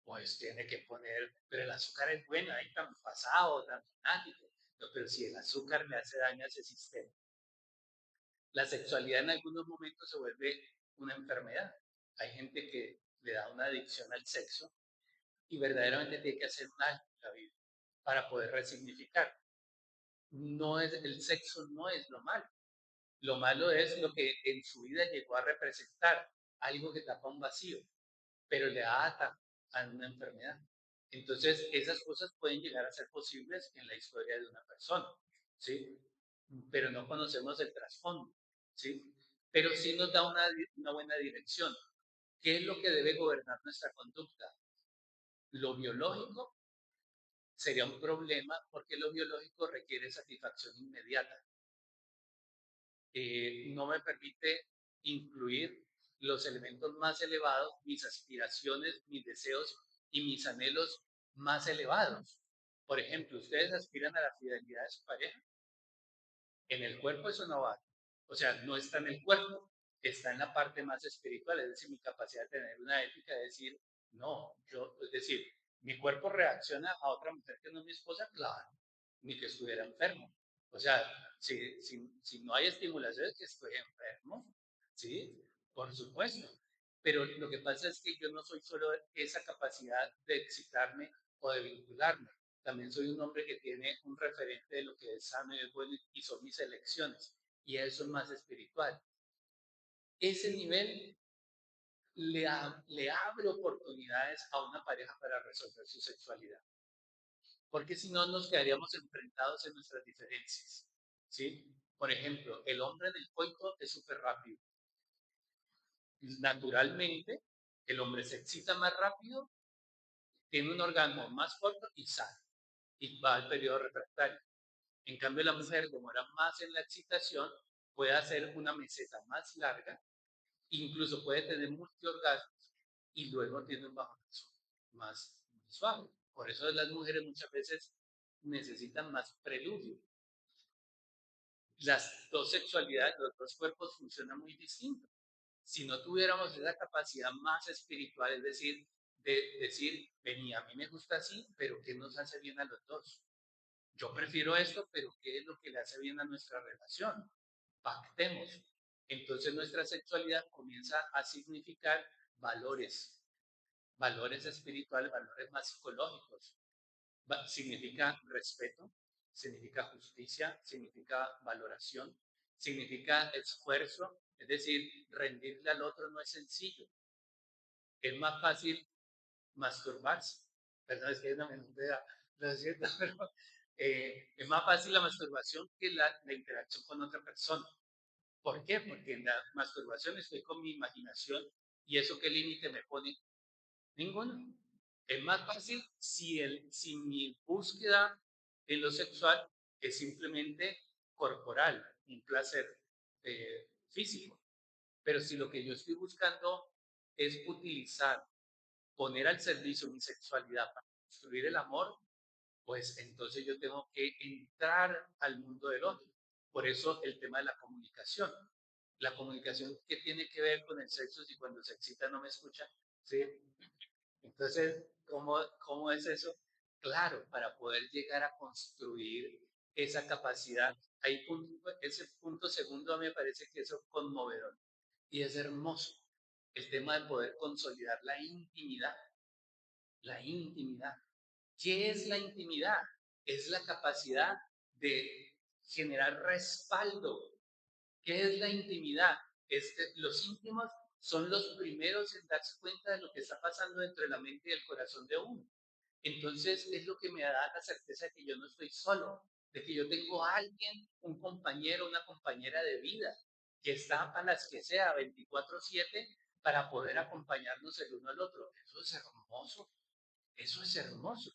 Pues tiene que poner, pero el azúcar es bueno, ahí tan pasado, tan fanático. No, pero si el azúcar le hace daño a ese sistema. La sexualidad en algunos momentos se vuelve una enfermedad. Hay gente que le da una adicción al sexo y verdaderamente tiene que hacer un alto en la vida para poder resignificar. No es, el sexo no es lo malo es lo que en su vida llegó a representar, algo que tapa un vacío, pero le ata a una enfermedad. Entonces, esas cosas pueden llegar a ser posibles en la historia de una persona, ¿sí? Pero no conocemos el trasfondo, ¿sí? Pero sí nos da una buena dirección. ¿Qué es lo que debe gobernar nuestra conducta? Lo biológico sería un problema porque lo biológico requiere satisfacción inmediata. no me permite incluir los elementos más elevados, mis aspiraciones, mis deseos y mis anhelos más elevados. Por ejemplo, ustedes aspiran a la fidelidad de su pareja. En el cuerpo eso no va. O sea, no está en el cuerpo, está en la parte más espiritual, es decir, mi capacidad de tener una ética, de decir, no, yo, es decir, mi cuerpo reacciona a otra mujer que no es mi esposa, claro, ni que estuviera enfermo. O sea, si no hay estimulación es que estoy enfermo, ¿sí? Por supuesto. Pero lo que pasa es que yo no soy solo esa capacidad de excitarme o de vincularme. También soy un hombre que tiene un referente de lo que es sano y es bueno y son mis elecciones. Y eso es más espiritual. Ese nivel le abre oportunidades a una pareja para resolver su sexualidad. Porque si no, nos quedaríamos enfrentados en nuestras diferencias. ¿Sí? Por ejemplo, el hombre en el coito es súper rápido. Naturalmente, el hombre se excita más rápido, tiene un orgasmo más corto y sale. Y va al periodo refractario. En cambio, la mujer demora más en la excitación, puede hacer una meseta más larga, incluso puede tener multiorgasmos y luego tiene un bajonazo más suave. Por eso las mujeres muchas veces necesitan más preludio. Las dos sexualidades, los dos cuerpos funcionan muy distintos. Si no tuviéramos esa capacidad más espiritual, es decir, de decir, vení, a mí me gusta así, pero ¿qué nos hace bien a los dos? Yo prefiero esto, pero ¿qué es lo que le hace bien a nuestra relación? Pactemos. Entonces nuestra sexualidad comienza a significar valores, valores espirituales, valores más psicológicos. Significa respeto, significa justicia, significa valoración, significa esfuerzo, es decir, rendirle al otro no es sencillo. Es más fácil masturbarse. Perdón, es que no me da, lo siento, pero es más fácil la masturbación que la interacción con otra persona. ¿Por qué? Porque en la masturbación estoy con mi imaginación y eso qué límite me pone. Ninguno. Es más fácil si mi búsqueda en lo sexual es simplemente corporal, un placer físico. Pero si lo que yo estoy buscando es utilizar, poner al servicio mi sexualidad para construir el amor, pues entonces yo tengo que entrar al mundo del otro. Por eso el tema de la comunicación. La comunicación que tiene que ver con el sexo, si cuando se excita no me escucha, ¿sí? Entonces, ¿cómo es eso? Claro, para poder llegar a construir esa capacidad, ese punto segundo me parece que es conmovedor y es hermoso. El tema de poder consolidar la intimidad. La intimidad. ¿Qué es la intimidad? Es la capacidad de generar respaldo. ¿Qué es la intimidad? Los íntimos son los primeros en darse cuenta de lo que está pasando dentro de la mente y el corazón de uno. Entonces es lo que me da la certeza de que yo no estoy solo, de que yo tengo a alguien, un compañero, una compañera de vida, que está para las que sea 24/7 para poder acompañarnos el uno al otro. Eso es hermoso, eso es hermoso.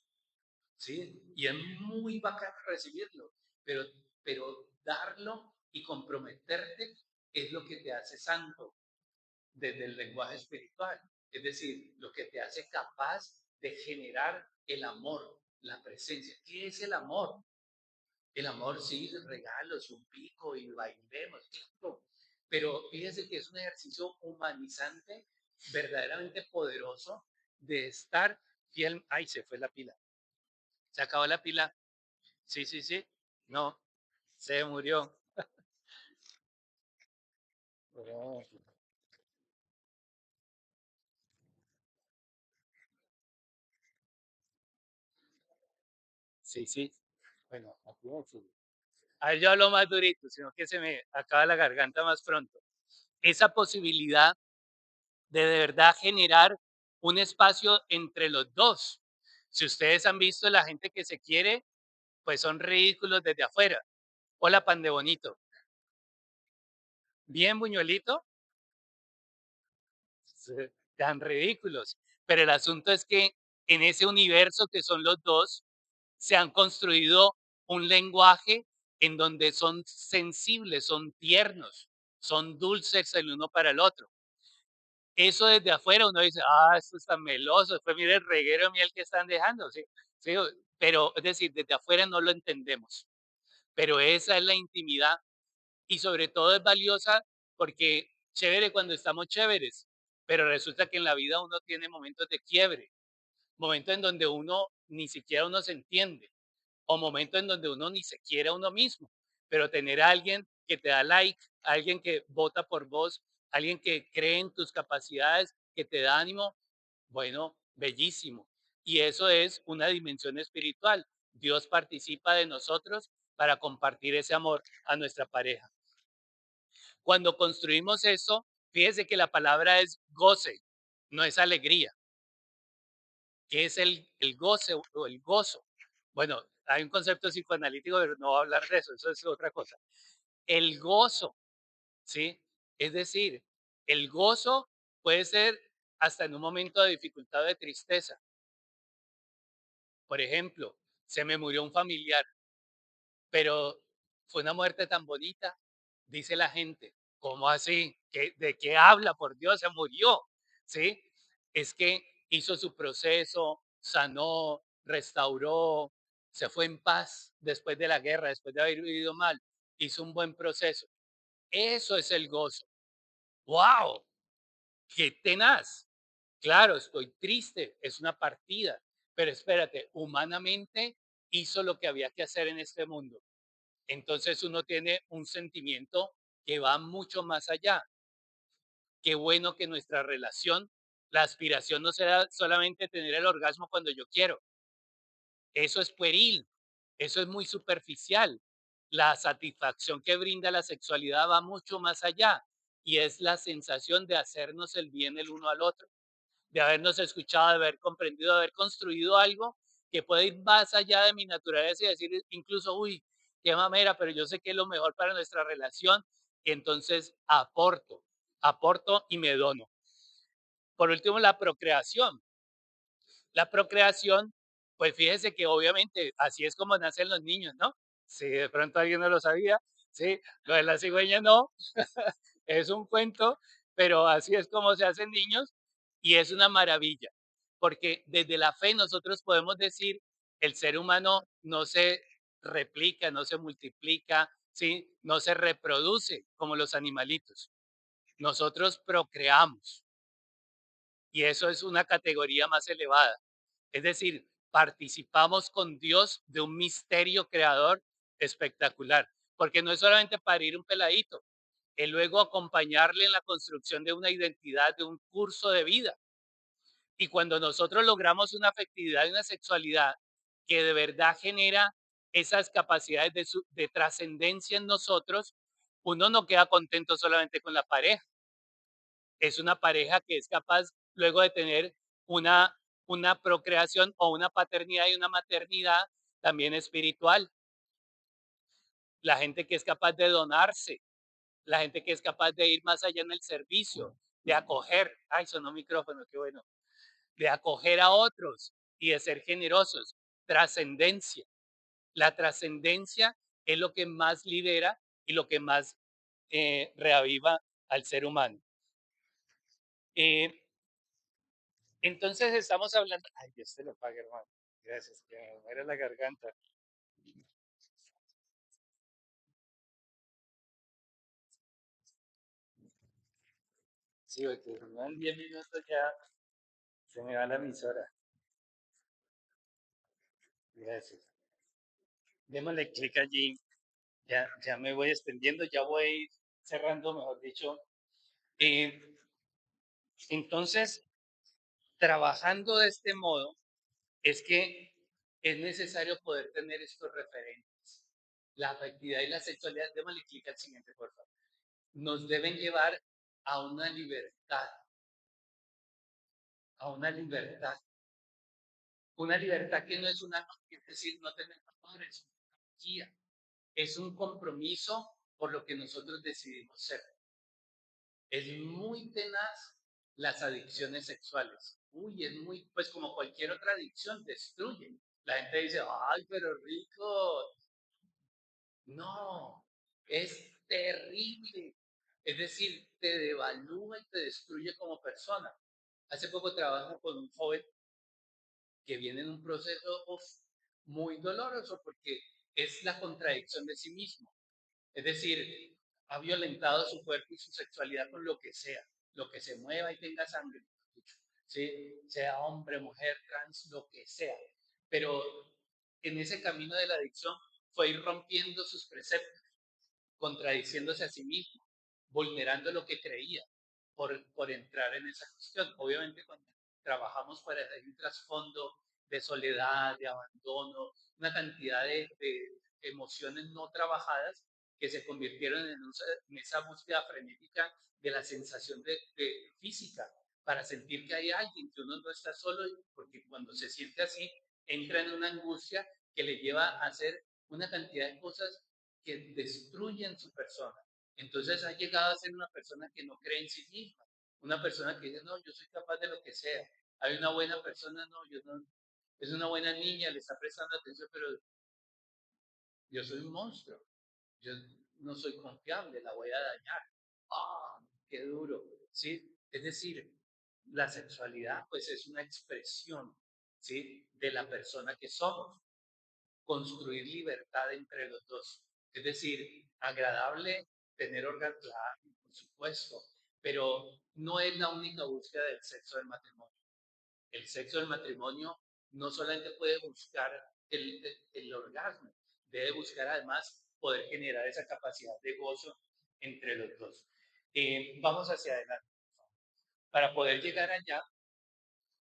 ¿Sí? Y es muy bacán recibirlo, pero darlo y comprometerte es lo que te hace santo desde el lenguaje espiritual. Es decir, lo que te hace capaz de generar el amor, la presencia. ¿Qué es el amor? El amor, sí, regalos, un pico y bailemos, claro. Pero fíjese que es un ejercicio humanizante, verdaderamente poderoso, de estar fiel. Ay, se fue la pila. ¿Se acabó la pila? Sí, sí, sí. No, se murió. Oh, sí, sí. Bueno, aquí sí. A ver, yo hablo más durito, sino que se me acaba la garganta más pronto. Esa posibilidad de verdad generar un espacio entre los dos. Si ustedes han visto la gente que se quiere, pues son ridículos desde afuera. Hola, pan de bonito. Bien, buñuelito. Sí, tan ridículos. Pero el asunto es que en ese universo que son los dos, se han construido un lenguaje en donde son sensibles, son tiernos, son dulces el uno para el otro. Eso desde afuera uno dice, esto está meloso, después mire el reguero de miel que están dejando, ¿sí? Sí, pero es decir, desde afuera no lo entendemos, pero esa es la intimidad y sobre todo es valiosa porque chévere cuando estamos chéveres, pero resulta que en la vida uno tiene momentos de quiebre, momentos en donde uno ni siquiera uno se entiende o momentos en donde uno ni se quiere a uno mismo, pero tener a alguien que te da like, alguien que vota por vos, alguien que cree en tus capacidades, que te da ánimo, bueno, bellísimo. Y eso es una dimensión espiritual. Dios participa de nosotros para compartir ese amor a nuestra pareja. Cuando construimos eso, fíjese que la palabra es goce, no es alegría. ¿Qué es el goce o el gozo? Bueno, hay un concepto psicoanalítico, pero no voy a hablar de eso, eso es otra cosa. El gozo, ¿sí? Es decir, el gozo puede ser hasta en un momento de dificultad o de tristeza. Por ejemplo, se me murió un familiar, pero fue una muerte tan bonita, dice la gente. ¿Cómo así? ¿De qué habla? Por Dios, se murió. ¿Sí? Es que hizo su proceso, sanó, restauró, se fue en paz después de la guerra, después de haber vivido mal, hizo un buen proceso. Eso es el gozo. ¡Wow! ¡Qué tenaz! Claro, estoy triste, es una partida, pero espérate, humanamente hizo lo que había que hacer en este mundo. Entonces uno tiene un sentimiento que va mucho más allá. Qué bueno que nuestra relación, la aspiración no sea solamente tener el orgasmo cuando yo quiero. Eso es pueril, eso es muy superficial. La satisfacción que brinda la sexualidad va mucho más allá y es la sensación de hacernos el bien el uno al otro, de habernos escuchado, de haber comprendido, de haber construido algo que puede ir más allá de mi naturaleza y decir incluso, uy, qué mamera, pero yo sé que es lo mejor para nuestra relación, y entonces aporto y me dono. Por último, la procreación. La procreación, pues fíjese que obviamente así es como nacen los niños, ¿no? Si de pronto alguien no lo sabía, sí, lo de la cigüeña no, es un cuento, pero así es como se hacen niños y es una maravilla, porque desde la fe nosotros podemos decir, el ser humano no se replica, no se multiplica, ¿sí? No se reproduce como los animalitos. Nosotros procreamos y eso es una categoría más elevada. Es decir, participamos con Dios de un misterio creador espectacular, porque no es solamente parir un peladito, es luego acompañarle en la construcción de una identidad, de un curso de vida. Y cuando nosotros logramos una afectividad y una sexualidad que de verdad genera esas capacidades de trascendencia en nosotros, uno no queda contento solamente con la pareja, es una pareja que es capaz luego de tener una procreación o una paternidad y una maternidad también espiritual. La gente que es capaz de donarse, la gente que es capaz de ir más allá en el servicio, de acoger, ay, sonó micrófono, qué bueno, de acoger a otros y de ser generosos. Trascendencia. La trascendencia es lo que más libera y lo que más reaviva al ser humano. Eh, Entonces estamos hablando, ay, Dios te lo pague, hermano. Gracias, que me muere la garganta. Sí, porque no en 10 minutos ya se me va la emisora. Gracias. Démosle clic allí. Ya me voy extendiendo, ya voy cerrando, mejor dicho. Eh, entonces, trabajando de este modo, es que es necesario poder tener estos referentes. La afectividad y la sexualidad, démosle clic al siguiente, por favor. Nos deben llevar a a una libertad. Una libertad que no es una, es decir, no tener valores, es un compromiso por lo que nosotros decidimos ser. Es muy tenaz las adicciones sexuales. Uy, es muy, pues como cualquier otra adicción, destruye. La gente dice, ay, pero rico. No, es terrible. Es decir, te devalúa y te destruye como persona. Hace poco trabajo con un joven que viene en un proceso muy doloroso porque es la contradicción de sí mismo. Es decir, ha violentado su cuerpo y su sexualidad con lo que se mueva y tenga sangre, ¿sí? Sea hombre, mujer, trans, lo que sea. Pero en ese camino de la adicción fue ir rompiendo sus preceptos, contradiciéndose a sí mismo, vulnerando lo que creía por entrar en esa cuestión. Obviamente cuando trabajamos para un trasfondo de soledad, de abandono, una cantidad de emociones no trabajadas que se convirtieron en esa búsqueda frenética de la sensación de física, para sentir que hay alguien, que uno no está solo, porque cuando se siente así, entra en una angustia que le lleva a hacer una cantidad de cosas que destruyen su persona. Entonces ha llegado a ser una persona que no cree en sí misma, una persona que dice, no, yo soy capaz de lo que sea. Hay una buena persona, no, yo no, es una buena niña, le está prestando atención, pero yo soy un monstruo, yo no soy confiable, la voy a dañar. ¡Ah! ¡Qué duro! ¿Sí? Es decir, la sexualidad pues es una expresión, ¿sí? De la persona que somos, construir libertad entre los dos. Es decir, agradable tener orgasmo, claro, por supuesto, pero no es la única búsqueda del sexo del matrimonio. El sexo del matrimonio no solamente puede buscar el orgasmo, debe buscar además poder generar esa capacidad de gozo entre los dos. Vamos hacia adelante. Para poder llegar allá,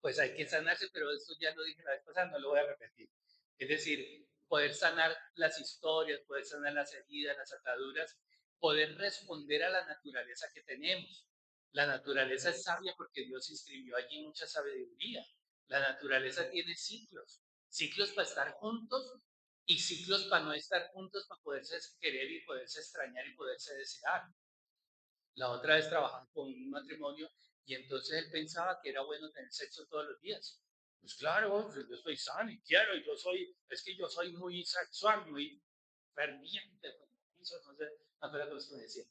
pues hay que sanarse, pero esto ya lo dije la vez pasada, no lo voy a repetir. Es decir, poder sanar las historias, poder sanar las heridas, las ataduras, poder responder a la naturaleza que tenemos. La naturaleza es sabia porque Dios inscribió allí mucha sabiduría. La naturaleza tiene ciclos, ciclos para estar juntos y ciclos para no estar juntos, para poderse querer y poderse extrañar y poderse desear. La otra vez trabajaba con un matrimonio y entonces él pensaba que era bueno tener sexo todos los días. Pues claro, yo soy sano y quiero, y es que yo soy muy sexual, muy ferviente. Eso no sé, no sé lo que me decía.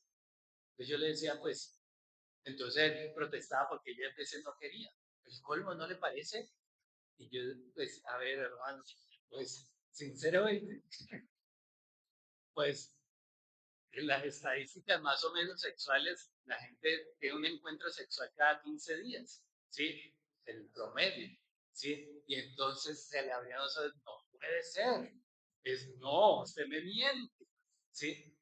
Entonces yo le decía, pues, entonces él protestaba porque ella a veces no quería. El colmo, ¿no le parece? Y yo, pues, a ver, hermano, pues, sinceramente, pues en las estadísticas más o menos sexuales, la gente tiene un encuentro sexual cada 15 días, ¿sí? El promedio, ¿sí? Y entonces se le abrían los ojos, no puede ser, no, usted me miente, ¿sí?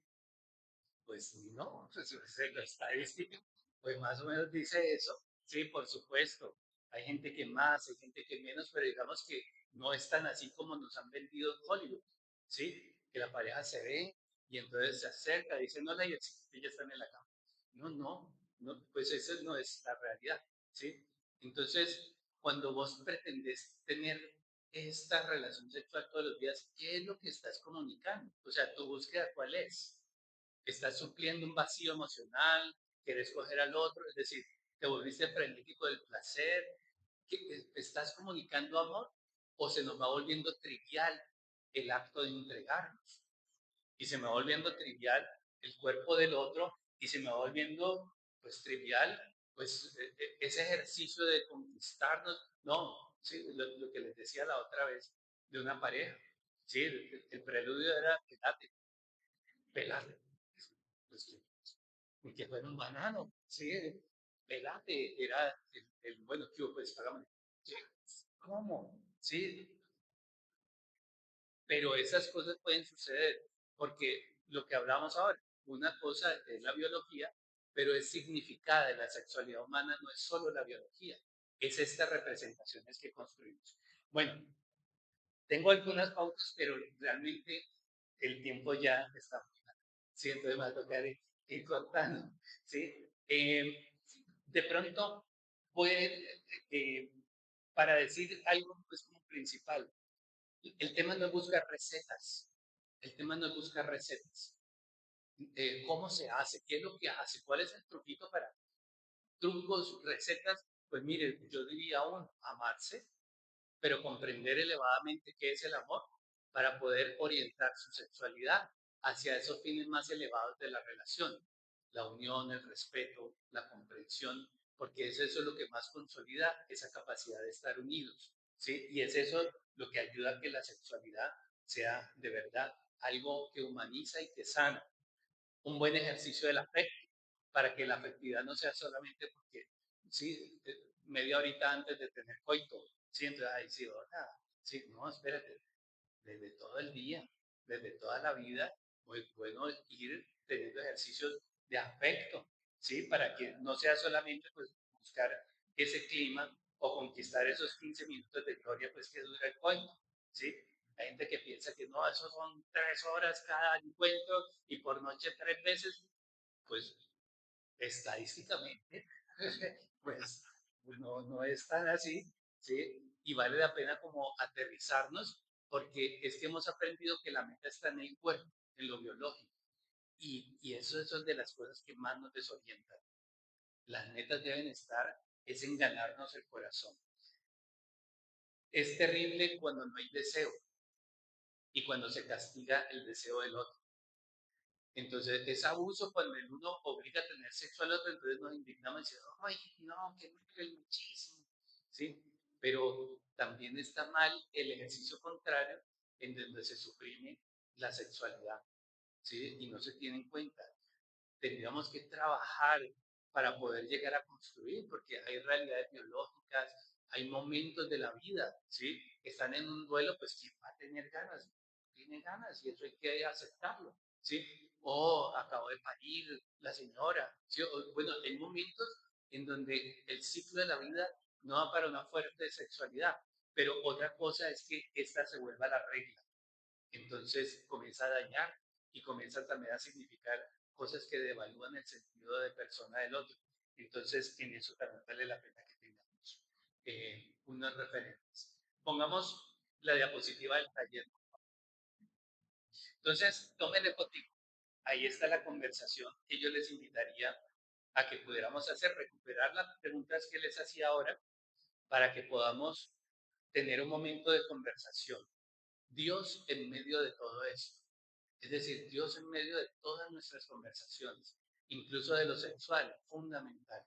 Pues no, pues, la estadística, pues más o menos dice eso, sí, por supuesto. Hay gente que más, hay gente que menos, pero digamos que no es tan así como nos han vendido en Hollywood, ¿sí? Que la pareja se ve y entonces se acerca, dice, no, y ya están en la cama. No, no, no, pues esa no es la realidad, ¿sí? Entonces, cuando vos pretendés tener esta relación sexual todos los días, ¿qué es lo que estás comunicando? O sea, tu búsqueda, ¿cuál es? Estás supliendo un vacío emocional, quieres coger al otro, es decir, te volviste frenético del placer, ¿estás comunicando amor o se nos va volviendo trivial el acto de entregarnos? Y se me va volviendo trivial el cuerpo del otro y se me va volviendo pues trivial pues ese ejercicio de conquistarnos, no, sí, lo que les decía la otra vez de una pareja, sí, el preludio era pelate, pues, que fuera un banano, sí, pelate, era bueno, ¿qué hubo? Pues hágame, sí, ¿cómo? Sí, pero esas cosas pueden suceder, porque lo que hablamos ahora, una cosa es la biología, pero es significada de la sexualidad humana, no es solo la biología, es estas representaciones que construimos. Bueno, tengo algunas pautas, pero realmente el tiempo ya está muy mal. Sí, entonces me va a tocar ir cortando. ¿Sí? De pronto, puede, para decir algo pues, como principal, el tema no es buscar recetas. El tema no es buscar recetas. ¿Cómo se hace? ¿Qué es lo que hace? ¿Cuál es el truquito para trucos, recetas? Pues mire, yo diría aún, amarse, pero comprender elevadamente qué es el amor para poder orientar su sexualidad hacia esos fines más elevados de la relación, la unión, el respeto, la comprensión, porque es eso lo que más consolida esa capacidad de estar unidos, ¿sí? Y es eso lo que ayuda a que la sexualidad sea de verdad algo que humaniza y que sana. Un buen ejercicio del afecto, para que la afectividad no sea solamente porque, sí, media horita antes de tener coito, sí, entonces, ay, sí, hola, sí, no, espérate, desde todo el día, desde toda la vida, muy bueno ir teniendo ejercicios de afecto, ¿sí? Para que no sea solamente pues, buscar ese clima o conquistar esos 15 minutos de gloria pues que dura el cuento, ¿sí? Hay gente que piensa que no, eso son 3 horas cada encuentro y por noche 3 veces, pues estadísticamente, pues no es tan así, ¿sí? Y vale la pena como aterrizarnos porque es que hemos aprendido que la meta está en el cuerpo, en lo biológico. Y eso es de las cosas que más nos desorientan. Las metas deben estar, es en ganarnos el corazón. Es terrible cuando no hay deseo y cuando se castiga el deseo del otro. Entonces, es abuso cuando el uno obliga a tener sexo al otro, entonces nos indignamos y decimos, ay, no, qué mal el machismo, ¿sí? Pero también está mal el ejercicio contrario, en donde se suprime la sexualidad, ¿sí? Y no se tiene en cuenta. Tendríamos que trabajar para poder llegar a construir, porque hay realidades biológicas, hay momentos de la vida, ¿sí? Están en un duelo, pues ¿quién va a tener ganas? Tiene ganas y eso hay que aceptarlo, ¿sí? O acabó de parir la señora, ¿sí? O, bueno, hay momentos en donde el ciclo de la vida no va para una fuerte sexualidad, pero otra cosa es que esta se vuelva la regla. Entonces comienza a dañar y comienza también a significar cosas que devalúan el sentido de persona del otro. Entonces, en eso también vale la pena que tengamos unos referentes. Pongamos la diapositiva del taller. Entonces, tómenle contigo. Ahí está la conversación que yo les invitaría a que pudiéramos hacer, recuperar las preguntas que les hacía ahora para que podamos tener un momento de conversación. Dios en medio de todo esto. Es decir, Dios en medio de todas nuestras conversaciones, incluso de lo sexual, fundamental.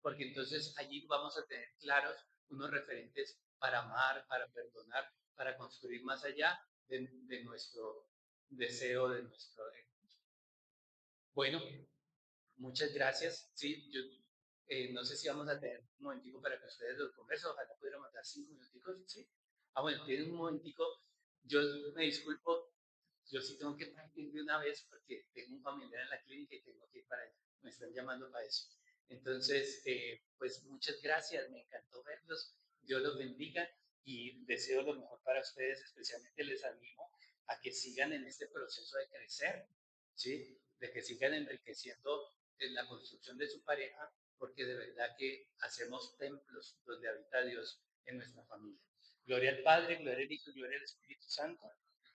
Porque entonces allí vamos a tener claros unos referentes para amar, para perdonar, para construir más allá de nuestro deseo, de nuestro... Bueno, muchas gracias. Sí, yo no sé si vamos a tener un momentico para que ustedes lo conversen. Ojalá pudiéramos dar 5 minuticos, ¿sí? Ah, bueno, tienen un momentico. Yo me disculpo, yo sí tengo que partir de una vez porque tengo un familiar en la clínica y tengo que ir para allá. Me están llamando para eso. Entonces, pues muchas gracias, me encantó verlos. Dios los bendiga y deseo lo mejor para ustedes. Especialmente les animo a que sigan en este proceso de crecer, ¿sí? De que sigan enriqueciendo en la construcción de su pareja, porque de verdad que hacemos templos donde habita Dios en nuestra familia. Gloria al Padre, gloria al Hijo y gloria al Espíritu Santo.